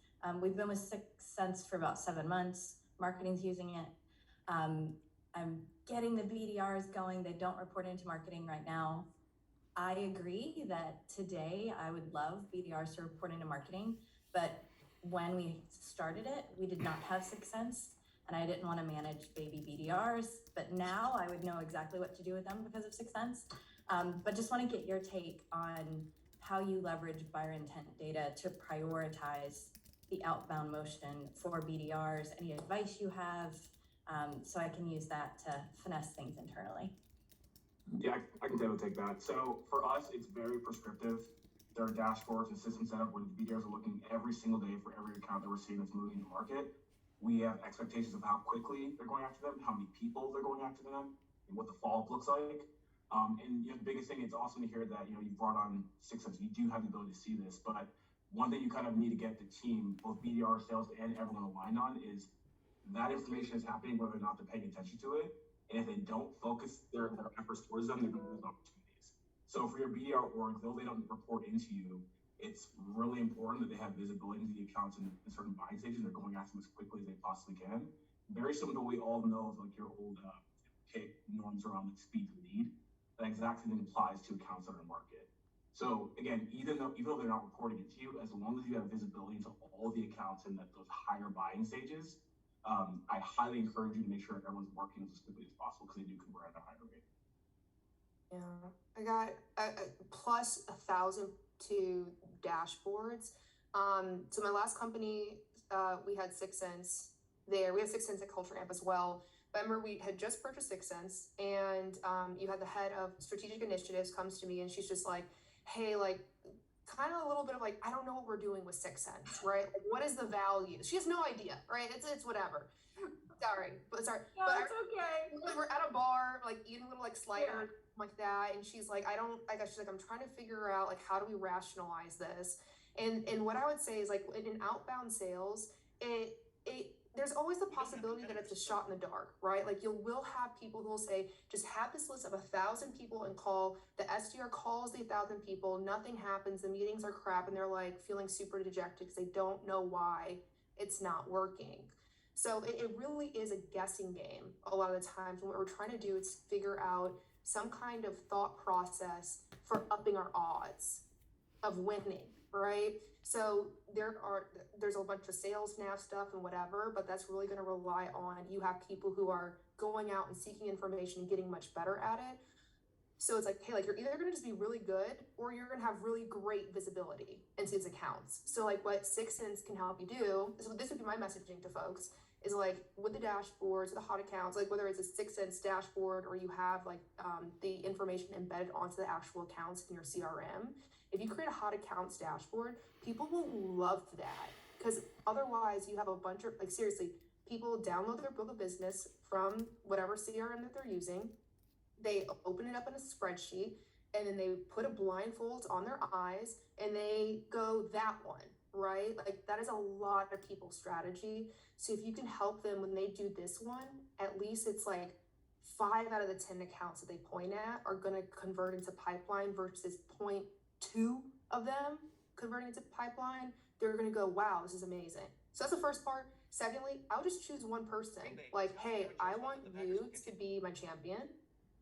We've been with Sixth Sense for about 7 months. Marketing's using it. I'm getting the BDRs going. They don't report into marketing right now. I agree that today I would love BDRs to report into marketing, but when we started it, we did not have Sixth Sense, and I didn't want to manage baby BDRs, but now I would know exactly what to do with them because of Sixth Sense. But just want to get your take on how you leverage buyer intent data to prioritize the outbound motion for BDRs, any advice you have, so I can use that to finesse things internally. Yeah, I can definitely take that. So for us, it's very prescriptive. There are dashboards and systems set up where the BDRs are looking every single day for every account that we're seeing that's moving in the market. We have expectations of how quickly they're going after them, how many people they're going after them, and what the follow-up looks like. And you know, the biggest thing, it's awesome to hear that, you know, you brought on Sixth Sense. You do have the ability to see this, but one thing you kind of need to get the team, both BDR, sales, and everyone aligned on is that information is happening whether or not they're paying attention to it. And if they don't focus their efforts towards them, they're going to lose opportunities. So for your BDR org, though they don't report into you, it's really important that they have visibility into the accounts in certain buying stages and they're going after them as quickly as they possibly can. Very similar to what we all know of like your old norms around like speed to lead. That exact thing applies to accounts that are in market. So again, even though they're not reporting it to you, as long as you have visibility into all the accounts in those higher buying stages, I highly encourage you to make sure everyone's working as quickly as possible because they do convert at a higher rate. Yeah, I got a plus 1,000 to dashboards. So my last company, we had Sixth Sense there. We had Sixth Sense at Culture Amp as well. Remember, we had just purchased Sixth Sense, and you had the head of strategic initiatives comes to me, and she's just like, hey, like, kind of a little bit of like, I don't know what we're doing with 6 cents, right? Like, what is the value? She has no idea, right? It's whatever. Sorry, but No, but it's okay. we're at a bar, like eating a little like slider like that, and she's like, I don't like. She's like, I'm trying to figure out like how do we rationalize this? And what I would say is like in outbound sales, it there's always the possibility that it's a shot in the dark, right? Like you will have people who will say, just have this list of 1,000 people and call, the SDR calls the 1,000 people, nothing happens, the meetings are crap, and they're like feeling super dejected because they don't know why it's not working. So it really is a guessing game a lot of the times. What we're trying to do is figure out some kind of thought process for upping our odds of winning, right? So there's a bunch of sales nav stuff and whatever, but that's really going to rely on you have people who are going out and seeking information and getting much better at it. So it's like, hey, like you're either going to just be really good or you're going to have really great visibility into these accounts. So like what 6 Sense can help you do, so this would be my messaging to folks, is like with the dashboards, the hot accounts, like whether it's a 6 Sense dashboard or you have like the information embedded onto the actual accounts in your CRM. If you create a hot accounts dashboard, people will love that because otherwise you have a bunch of, like seriously, people download their book of business from whatever CRM that they're using. They open it up in a spreadsheet and then they put a blindfold on their eyes and they go that one, right? Like that is a lot of people's strategy. So if you can help them when they do this one, at least it's like 5 out of the 10 accounts that they point at are going to convert into pipeline versus 0.2 of them converting into pipeline. They're going to go, wow, this is amazing. So that's the first part. Secondly, I would just choose one person. Like, hey, I want you to be my champion,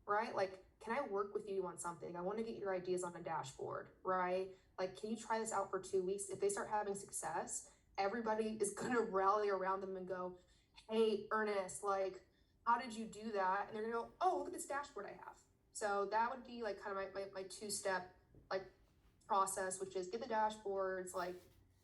right? Like, can I work with you on something? I want to get your ideas on a dashboard, right? Like, can you try this out for 2 weeks? If they start having success, everybody is going to rally around them and go, hey, Ernest, like, how did you do that? And they're going to go, oh, look at this dashboard I have. So that would be like kind of my 2-step like process, which is get the dashboards, like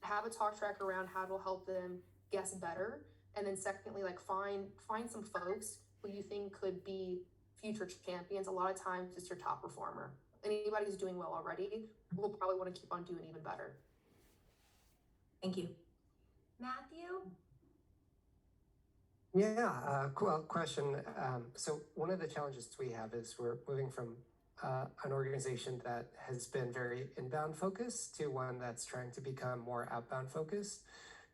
have a talk track around how it'll help them guess better. And then secondly, like find some folks who you think could be future champions. A lot of times it's your top performer. Anybody who's doing well already will probably want to keep on doing even better. Thank you. Matthew? Yeah, cool question. So one of the challenges we have is we're moving from an organization that has been very inbound focused to one that's trying to become more outbound focused.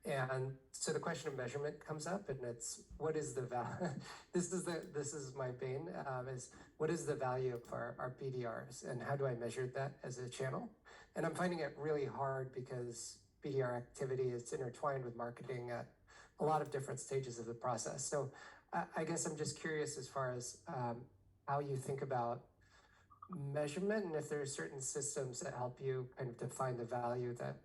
And so the question of measurement comes up, and it's what is the value? This is my bane. Is what is the value of our BDRs, and how do I measure that as a channel? And I'm finding it really hard because BDR activity is intertwined with marketing at a lot of different stages of the process. So I guess I'm just curious as far as how you think about measurement, and if there are certain systems that help you kind of define the value that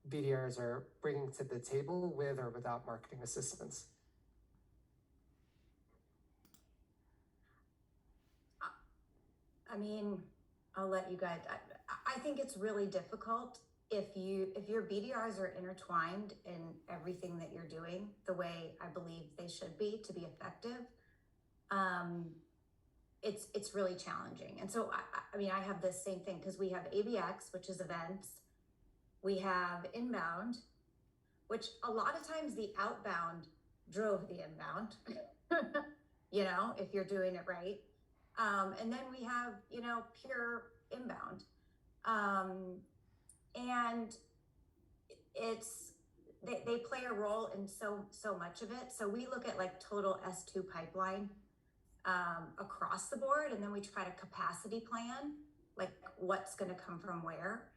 BDRs are bringing to the table with or without marketing assistance. I mean, I'll let you guys, I think it's really difficult if your BDRs are intertwined in everything that you're doing the way I believe they should be to be effective. It's really challenging. And so, I mean, I have this same thing because we have ABX, which is events. We have inbound, which a lot of times the outbound drove the inbound, you know, if you're doing it right. And then we have, you know, pure inbound. And it's, they play a role in so much of it. So we look at like total S2 pipeline across the board, and then we try to capacity plan, like what's going to come from where.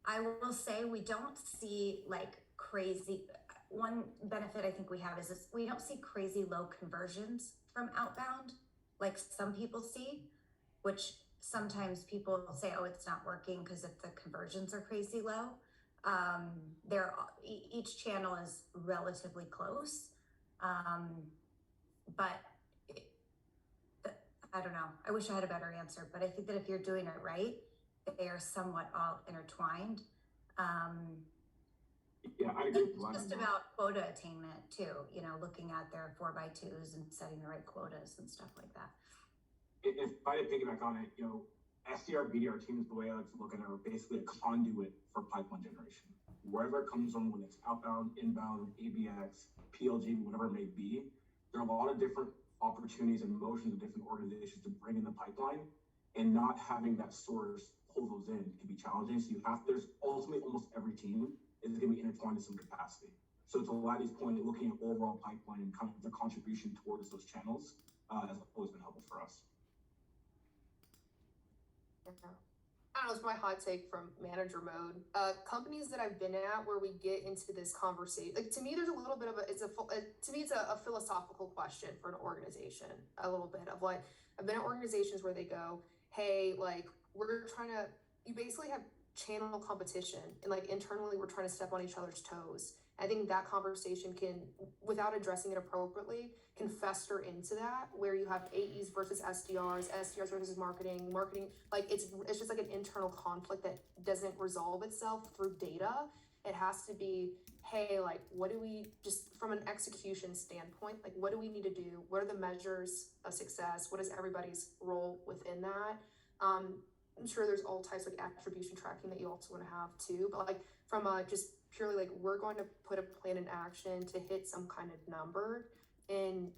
I will say we don't see like crazy, one benefit I think we have is this, we don't see crazy low conversions from outbound like some people see, which sometimes people say, oh, it's not working because if the conversions are crazy low. Each channel is relatively close, but I don't know. I wish I had a better answer, but I think that if you're doing it right, they are somewhat all intertwined. Yeah, I agree with It's just about quota attainment too, you know, looking at their 4x2s and setting the right quotas and stuff like that. If I had to piggyback on it, you know, SDR, BDR teams, the way I like to look at it, are basically a conduit for pipeline generation. Wherever it comes from, when it's outbound, inbound, ABX, PLG, whatever it may be, there are a lot of different opportunities and motions of different organizations to bring in the pipeline, and not having that source pull those in can be challenging. So there's ultimately almost every team is going to be intertwined in some capacity. So to Laddie's point, looking at overall pipeline and kind of the contribution towards those channels has always been helpful for us. Yeah. I don't know, it's my hot take from manager mode. Companies that I've been at where we get into this conversation, like to me, there's a little bit of it's a philosophical question for an organization. A little bit of like, I've been at organizations where they go, hey, like you basically have channel competition, and like internally we're trying to step on each other's toes. I think that conversation can, without addressing it appropriately, can fester into that, where you have AEs versus SDRs versus marketing, like it's just like an internal conflict that doesn't resolve itself through data. It has to be, hey, like, what do we, just from an execution standpoint, like, what do we need to do? What are the measures of success? What is everybody's role within that? I'm sure there's all types of attribution tracking that you also want to have too, but like from a just purely like, we're going to put a plan in action to hit some kind of number, and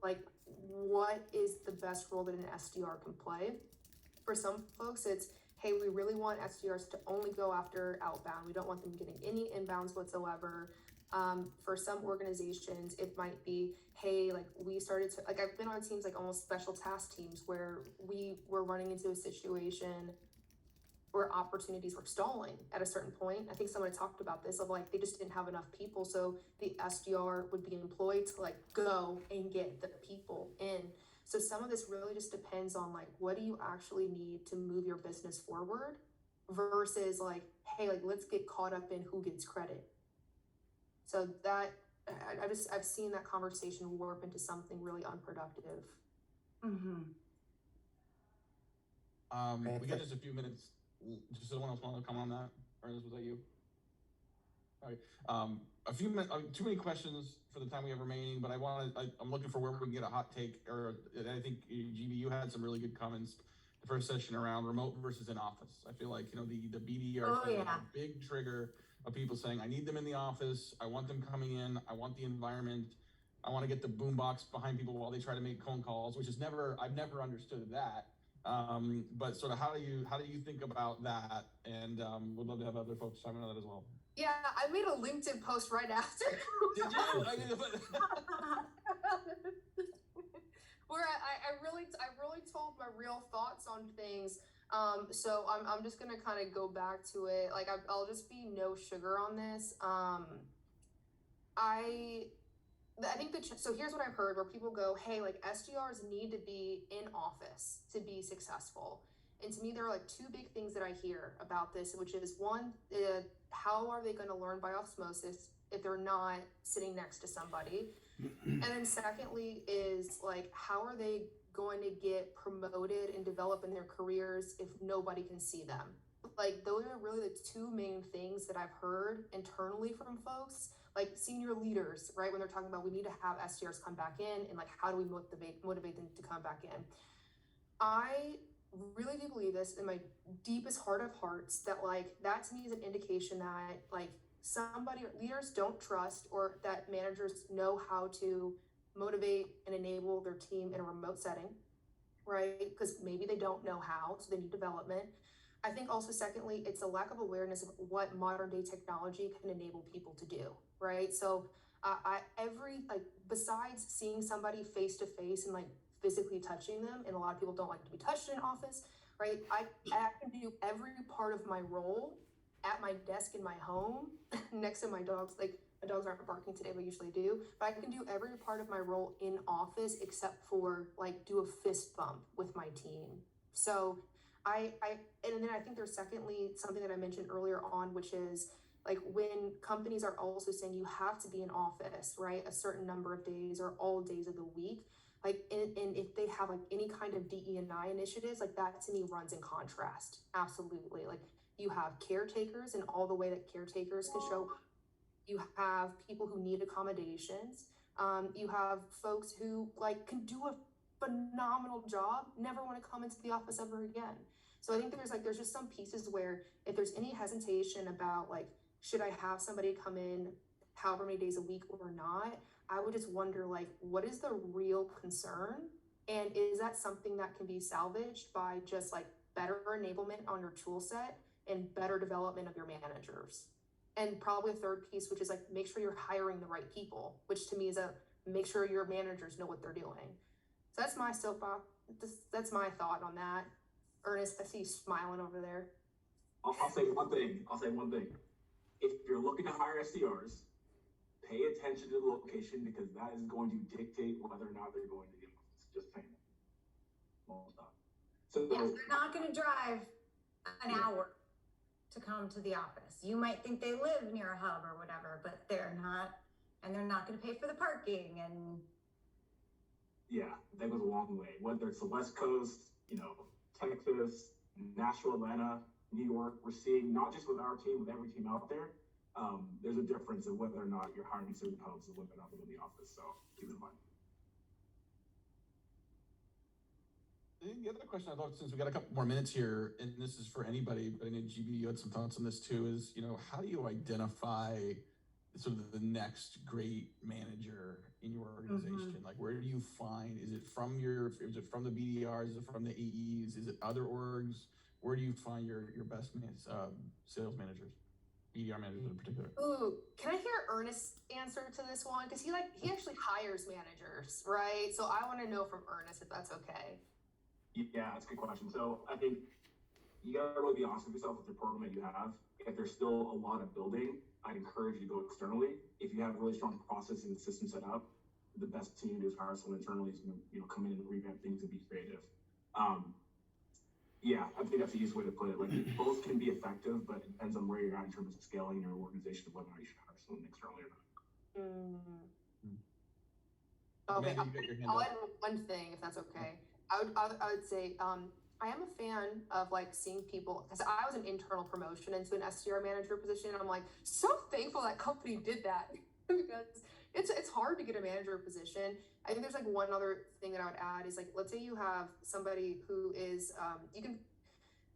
like, what is the best role that an SDR can play? For some folks, it's, hey, we really want SDRs to only go after outbound. We don't want them getting any inbounds whatsoever. For some organizations, it might be, hey, like we started to, like I've been on teams, like almost special task teams, where we were running into a situation where opportunities were stalling at a certain point. I think someone talked about this, of like, they just didn't have enough people. So the SDR would be employed to like go and get the people in. So some of this really just depends on like, what do you actually need to move your business forward versus like, hey, like let's get caught up in who gets credit. So that, I've seen that conversation warp into something really unproductive. Mm-hmm. We got just a few minutes. Does someone else want to come on that? Ernest, was that you? All right. A few minutes, too many questions for the time we have remaining, but I'm looking for where we can get a hot take, or I think GB, you had some really good comments the first session around remote versus in office. I feel like, the BDR is a big trigger of people saying, I need them in the office. I want them coming in. I want the environment. I want to get the boombox behind people while they try to make phone calls, which is I've never understood that. But sort of how do you think about that? And would love to have other folks chime in on that as well. Yeah, I made a LinkedIn post right after. Did you? Where I really told my real thoughts on things. So I'm just gonna kind of go back to it. Like I'll just be no sugar on this. I think so here's what I've heard, where people go, hey, like SDRs need to be in office to be successful. And to me, there are like two big things that I hear about this, which is one, how are they going to learn by osmosis if they're not sitting next to somebody? And then secondly is like, how are they going to get promoted and develop in their careers if nobody can see them? Like those are really the two main things that I've heard internally from folks, like senior leaders, right? When they're talking about, we need to have SDRs come back in, and like, how do we motivate them to come back in? I really do believe this in my deepest heart of hearts, that like, that to me is an indication that like leaders don't trust, or that managers know how to motivate and enable their team in a remote setting, right? Because maybe they don't know how, so they need development. I think also secondly, it's a lack of awareness of what modern day technology can enable people to do, right? So besides seeing somebody face to face and like physically touching them, and a lot of people don't like to be touched in office, right? I can do every part of my role at my desk in my home next to my dogs. Like my dogs aren't barking today, but usually do. But I can do every part of my role in office except for like do a fist bump with my team. So and then I think there's secondly something that I mentioned earlier on, which is like when companies are also saying you have to be in office, right, a certain number of days or all days of the week, like and if they have like any kind of DE&I initiatives, like that to me runs in contrast. Absolutely. Like you have caretakers and all the way that caretakers can show up. You have people who need accommodations. You have folks who like can do a phenomenal job, never want to come into the office ever again. So I think there's just some pieces where if there's any hesitation about like, should I have somebody come in however many days a week or not, I would just wonder like, what is the real concern? And is that something that can be salvaged by just like better enablement on your tool set and better development of your managers? And probably a third piece, which is like, make sure you're hiring the right people, which to me is make sure your managers know what they're doing. So that's my soapbox. That's my thought on that. Ernest, I see you smiling over there. I'll say one thing. If you're looking to hire SDRs, pay attention to the location because that is going to dictate whether or not they're going to the office. Just saying. Well, stop. So Yes, they're not gonna drive an hour to come to the office. You might think they live near a hub or whatever, but they're not, and they're not gonna pay for the parking and. yeah, that goes a long way. Whether it's the West Coast, Texas, Nashville, Atlanta, New York, we're seeing not just with our team, with every team out there, there's a difference in whether or not you're hiring certain hubs and whether or not they're in the office. So keep it in mind. The other question I'd love, since we got a couple more minutes here, and this is for anybody, but I know GB, you had some thoughts on this too, is, how do you identify sort of the next great manager in your organization? Like, where do you find, is it from the BDRs, is it from the AEs, is it other orgs? Where do you find your best sales managers, BDR managers in particular? Ooh, can I hear Ernest's answer to this one? Because he actually hires managers, right? So I want to know from Ernest if that's okay. Yeah, that's a good question. So I think you gotta really be honest with yourself with your program that you have. If there's still a lot of building, I'd encourage you to go externally. If you have a really strong process and system set up, the best thing you do is hire someone internally who's gonna, come in and revamp things and be creative. Yeah, I think that's the easiest way to put it. Like, both can be effective, but it depends on where you're at in terms of scaling your organization, whether or not you should hire someone externally or not. Okay, Amanda, you got your hand I'll up. add one thing if that's okay. I would say I am a fan of like seeing people, because I was an internal promotion into an SDR manager position, and I'm like so thankful that company did that because it's hard to get a manager position. I think there's like one other thing that I would add is like, let's say you have somebody who is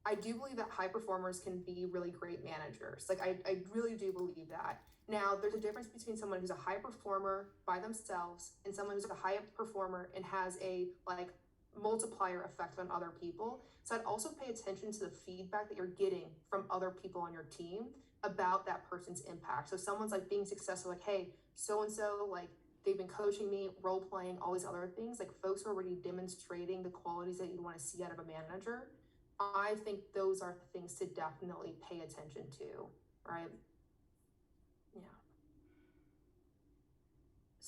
I do believe that high performers can be really great managers. Like I really do believe that. Now, there's a difference between someone who's a high performer by themselves and someone who's a high performer and has a like multiplier effect on other people. So I'd also pay attention to the feedback that you're getting from other people on your team about that person's impact. So someone's like being successful, like, hey, so-and-so, like they've been coaching me, role playing, all these other things. Like folks are already demonstrating the qualities that you want to see out of a manager. I think those are things to definitely pay attention to, right? Yeah.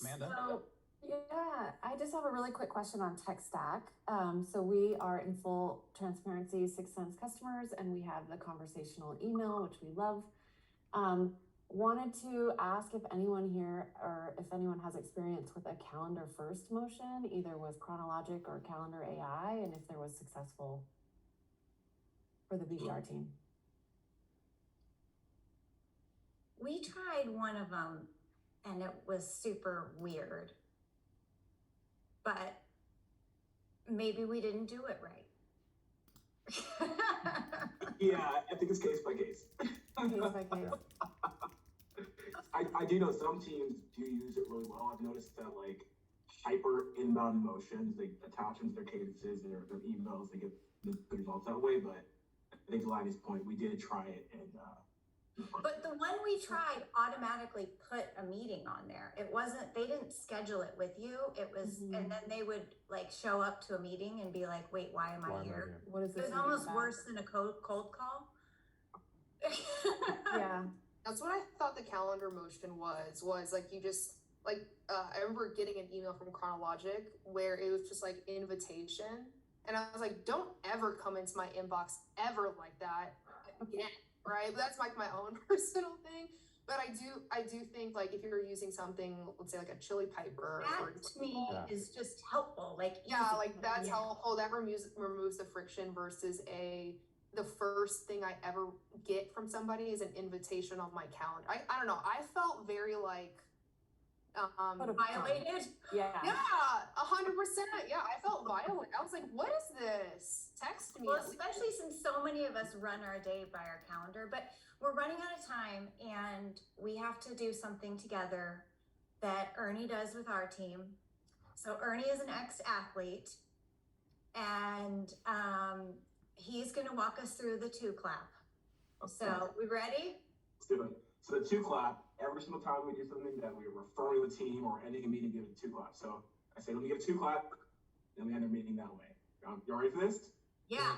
Amanda? So, yeah, I just have a really quick question on tech stack. So we are in full transparency 6th Sense customers, and we have the conversational email, which we love. Wanted to ask if anyone here or if anyone has experience with a calendar first motion, either with Chronologic or Calendar AI, and if there was successful for the BDR team. We tried one of them and it was super weird. But maybe we didn't do it right. Yeah, I think it's case by case. Case by case. I do know some teams do use it really well. I've noticed that like hyper inbound motions, they attach them to their cadences, their emails, they get the good results that way. But I think to Lanny's point, we did try it and But the one we tried automatically put a meeting on there. It wasn't, they didn't schedule it with you. It was, and then they would like show up to a meeting and be like, wait, why am I here? What is It this? was meeting almost about? worse than a cold call. Yeah. That's what I thought the calendar motion was like you just like I remember getting an email from Chronologic where it was just like invitation, and I was like, don't ever come into my inbox ever like that again, right? But that's like my own personal thing. But I do think like if you're using something, let's say like a Chili Piper, That to me is just helpful. Like yeah, easy. like that's helpful. That removes the friction versus the first thing I ever get from somebody is an invitation on my calendar. I don't know. I felt very like Violated? Yeah. Yeah, 100%. Yeah, I felt violent. I was like, what is this? Text me. Well, at least. especially since so many of us run our day by our calendar, but we're running out of time and we have to do something together that Ernie does with our team. So Ernie is an ex-athlete and he's gonna walk us through the 2 clap. So we ready? Let's do it. So the 2 clap, every single time we do something that we're referring the team or ending a meeting, give it a 2 clap. So I say, let me give 2 clap, then we end our meeting that way. You ready for this? Yeah.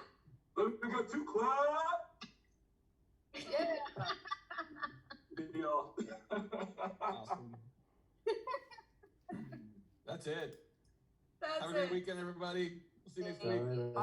Let me go 2 clap. Yeah. Good deal. Awesome. That's it. That's Have a great it. weekend, everybody. We'll see you next Thank week. you.